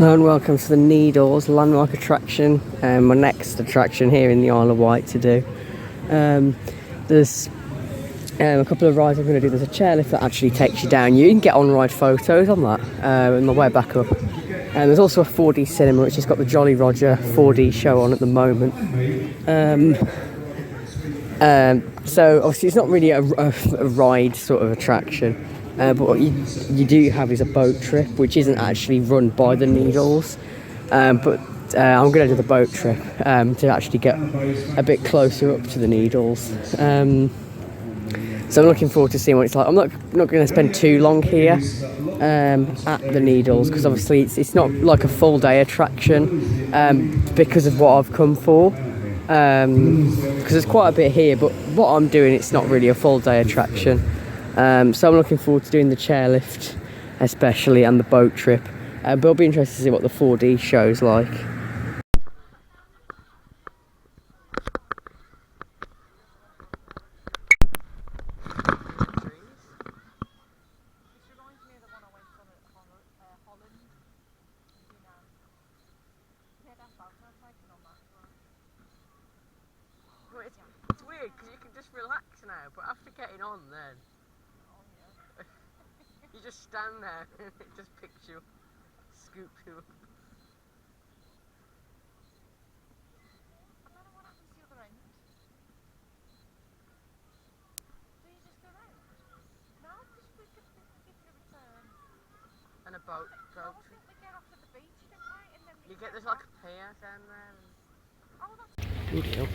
Hello and welcome to the Needles landmark attraction, my next attraction here in the Isle of Wight to do. There's a couple of rides I'm going to do. There's a chairlift that actually takes you down. You can get on-ride photos on that on my way back up. And there's also a 4D cinema which has got the Jolly Roger 4D show on at the moment. So obviously it's not really a ride sort of attraction. But what you do have is a boat trip, which isn't actually run by the Needles. But I'm going to do the boat trip to actually get a bit closer up to the Needles. So I'm looking forward to seeing what it's like. I'm not going to spend too long here at the Needles, because obviously it's not like a full day attraction because of what I've come for. Because there's quite a bit here, but what I'm doing, it's not really a full day attraction. So I'm looking forward to doing the chairlift especially and the boat trip, but I'll be interested to see what the 4D show's like. It's weird because you can just relax now, but after getting on then you just stand there and it just picks you up, scoops you up. I don't know what happens to the other end. Do you just go round? No, because we could give you a return. And a boat I think we get off at the beach, don't we? And then you get, there's like a pier down there. Oh, that's Good deal.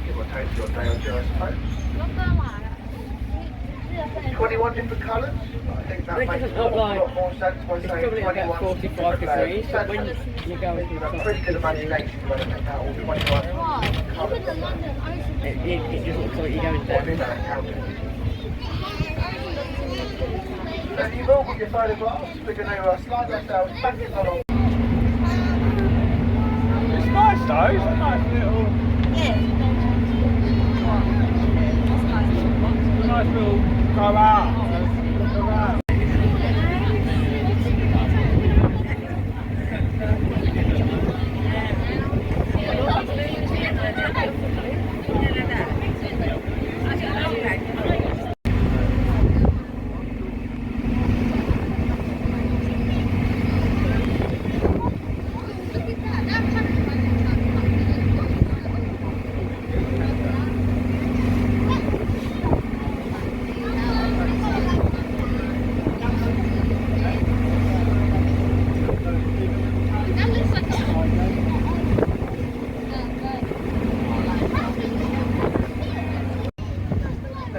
Give or take your day or two, I suppose. 21 different colours. I think that makes a lot more sense by saying 21 45 degrees, but when you go into you've got a pretty good imagination when you make out all 21 colours. it just looks like you're going down. And you will with your photographs, we're going to slide ourselves back along. It's nice though, it's a nice little... Nice little go out. Go out.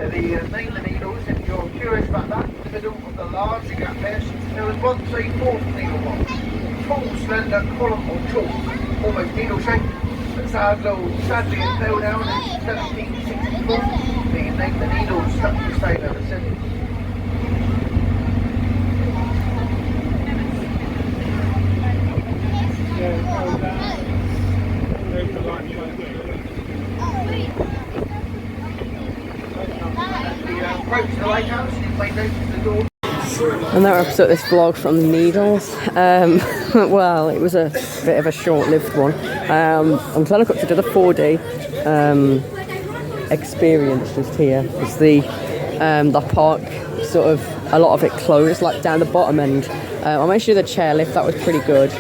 The main needles, if you're curious about that, in the middle of the large gap there, there was one 3/4 needle one. Tall, slender, column or chalk, almost needle shaped, but sadly it fell down in 1764. thing, and the needle's stuck the same ever since. Approach the lighthouse, you may notice the door. And that wraps up this vlog from the Needles. Well, it was a bit of a short-lived one. I'm glad I got to do the 4D experience just here. It's the park, sort of, a lot of it closed, like down the bottom end. I managed to do the chairlift, that was pretty good.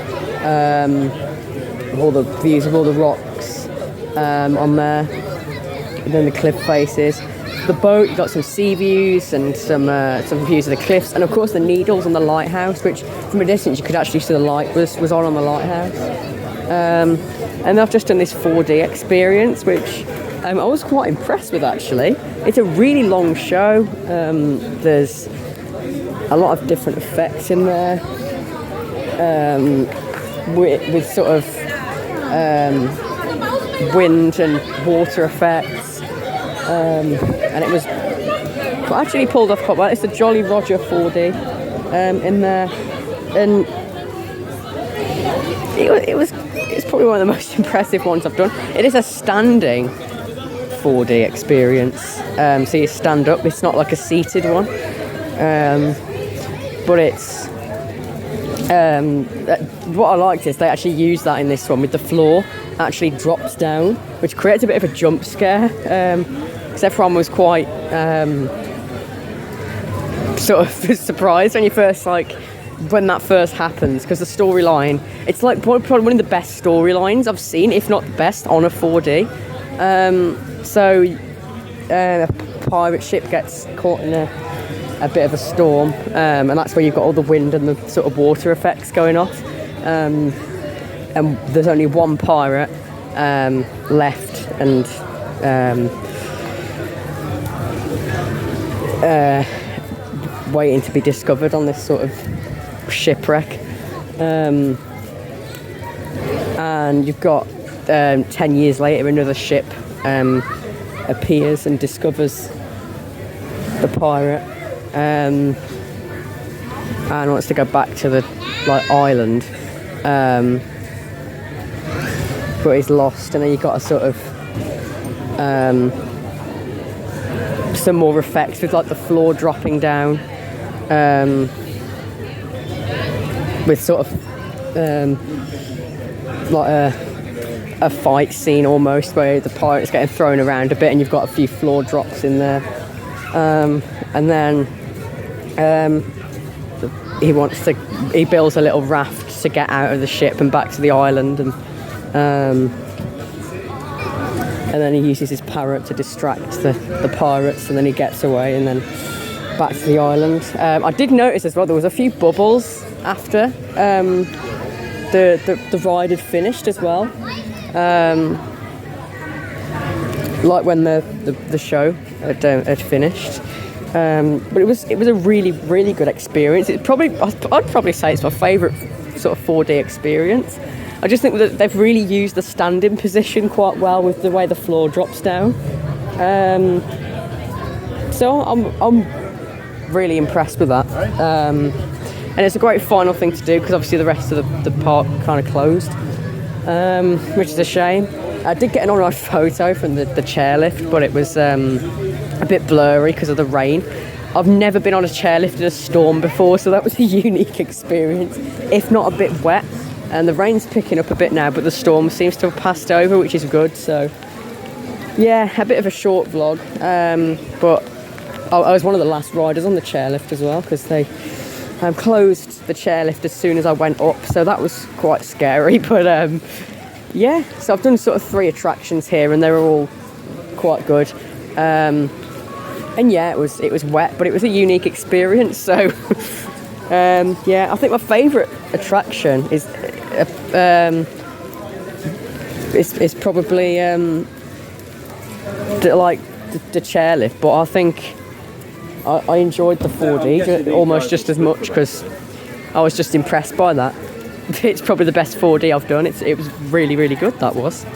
All the views of all the rocks on there. And then the cliff faces. The boat, you got some sea views and some views of the cliffs, and of course the Needles and the lighthouse, which from a distance you could actually see the light was on the lighthouse. And I've just done this 4D experience, which I was quite impressed with actually. It's a really long show. There's a lot of different effects in there, with sort of wind and water effects. And it was actually pulled off quite well. It's the Jolly Roger 4D in there, and it's probably one of the most impressive ones I've done. It is a standing 4D experience, so you stand up. It's not like a seated one, but it's what I liked is they actually use that in this one with the floor actually drops down, which creates a bit of a jump scare. Because everyone was quite sort of surprised when you first, like, when that first happens, because the storyline, it's like probably one of the best storylines I've seen, if not the best, on a 4D. So a pirate ship gets caught in a bit of a storm, and that's where you've got all the wind and the sort of water effects going off. And there's only one pirate left, and waiting to be discovered on this sort of shipwreck. And you've got 10 years later another ship appears and discovers the pirate, and wants to go back to the island, but he's lost. And then you've got a sort of some more effects with like the floor dropping down, with sort of like a fight scene almost, where the pirate's getting thrown around a bit and you've got a few floor drops in there, and then he builds a little raft to get out of the ship and back to the island, and then he uses his parrot to distract the pirates, and then he gets away and then back to the island. I did notice as well there was a few bubbles after the ride had finished as well, like when the show had finished. But it was a really, really good experience. I'd probably say it's my favourite sort of 4D experience. I just think that they've really used the standing position quite well with the way the floor drops down. So I'm really impressed with that. And it's a great final thing to do, because obviously the rest of the park kind of closed, which is a shame. I did get an alright photo from the chairlift, but it was a bit blurry because of the rain. I've never been on a chairlift in a storm before, so that was a unique experience, if not a bit wet. And the rain's picking up a bit now, but the storm seems to have passed over, which is good. So yeah, a bit of a short vlog, but I was one of the last riders on the chairlift as well, because they closed the chairlift as soon as I went up, so that was quite scary. But yeah, so I've done sort of 3 attractions here, and they were all quite good. And yeah, it was wet, but it was a unique experience. So yeah, I think my favourite attraction is probably the chairlift, but I think I enjoyed the 4D almost just as much, because I was just impressed by that. It's probably the best 4D I've done. It was really, really good, that was.